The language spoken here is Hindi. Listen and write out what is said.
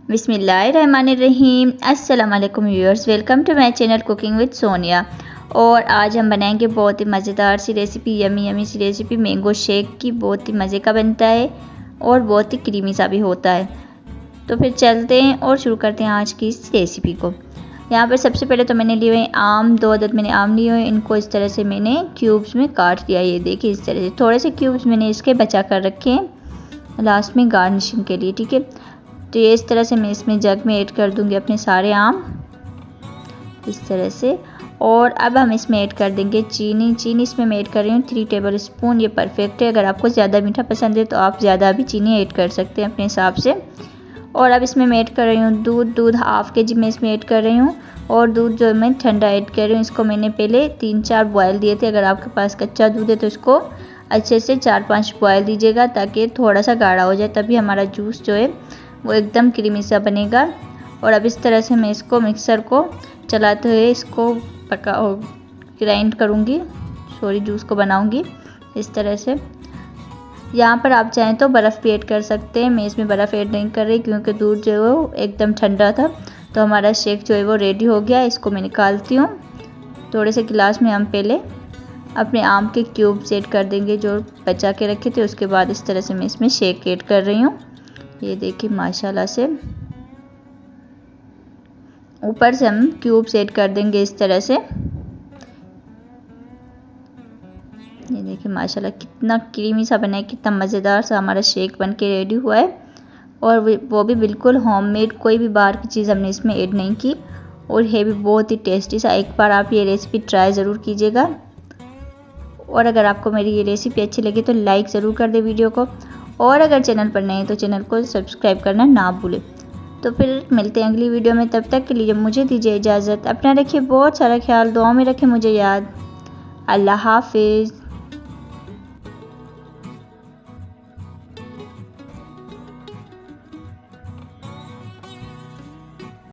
बिस्मिल्लाहिर्रहमानिर्रहीम। अस्सलाम वालेकुम viewers, welcome to my channel cooking with Sonia. और आज हम बनाएंगे बहुत ही मज़ेदार सी रेसिपी, यमी सी रेसिपी मैंगो शेक की। बहुत ही मज़े का बनता है और बहुत ही क्रीमी सा भी होता है। तो फिर चलते हैं और शुरू करते हैं आज की इस रेसिपी को। यहाँ पर सबसे पहले तो मैंने लिए हुए आम, 2 अदद मैंने आम लिए हुए। इनको इस तरह से मैंने क्यूब्स में काट लिया। ये देखिए इस तरह से थोड़े से क्यूब्स मैंने इसके बचा कर रखे हैं लास्ट में गार्निशिंग के लिए, ठीक है। तो ये इस तरह से मैं इसमें जग में ऐड कर दूंगी अपने सारे आम इस तरह से। और अब हम इसमें ऐड कर देंगे चीनी इसमें मैं ऐड कर रही हूँ 3 टेबल स्पून। ये परफेक्ट है। अगर आपको ज़्यादा मीठा पसंद है तो आप ज़्यादा भी चीनी ऐड कर सकते हैं अपने हिसाब से। और अब इसमें मैं ऐड कर रही हूँ दूध हाफ के जी मैं इसमें ऐड कर रही हूँ। और दूध जो मैं ठंडा ऐड कर रही हूँ। इसको मैंने पहले 3-4 बॉयल दिए थे। अगर आपके पास कच्चा दूध है तो इसको अच्छे से 4-5 बॉयल दीजिएगा ताकि थोड़ा सा गाढ़ा हो जाए, तभी हमारा जूस जो है वो एकदम क्रीमी सा बनेगा। और अब इस तरह से मैं इसको मिक्सर को चलाते हुए इसको ग्राइंड करूँगी, जूस को बनाऊँगी इस तरह से। यहाँ पर आप चाहें तो बर्फ़ भी ऐड कर सकते हैं। मैं इसमें बर्फ़ ऐड नहीं कर रही क्योंकि दूध जो है वो एकदम ठंडा था। तो हमारा शेक जो है वो रेडी हो गया। इसको मैं निकालती हूँ। थोड़े से गिलास में हम पहले अपने आम के क्यूब्स ऐड कर देंगे जो बचा के रखे थे। उसके बाद इस तरह से मैं इसमें शेक ऐड कर रही हूँ। ये देखिए माशाल्लाह से ऊपर से हम क्यूब्स ऐड कर देंगे इस तरह से। ये देखिए माशाल्लाह कितना क्रीमी सा बना है, कितना मज़ेदार सा हमारा शेक बन के रेडी हुआ है। और वो भी बिल्कुल होममेड, कोई भी बाहर की चीज़ हमने इसमें ऐड नहीं की। और है भी बहुत ही टेस्टी सा। एक बार आप ये रेसिपी ट्राई ज़रूर कीजिएगा। और अगर आपको मेरी ये रेसिपी अच्छी लगी तो लाइक ज़रूर कर दे वीडियो को। और अगर चैनल पर नए हैं तो चैनल को सब्सक्राइब करना ना भूलें। तो फिर मिलते हैं अगली वीडियो में। तब तक के लिए मुझे दीजिए इजाज़त। अपना रखिए बहुत सारा ख्याल, दुआ में रखें मुझे याद। अल्लाह हाफिज़।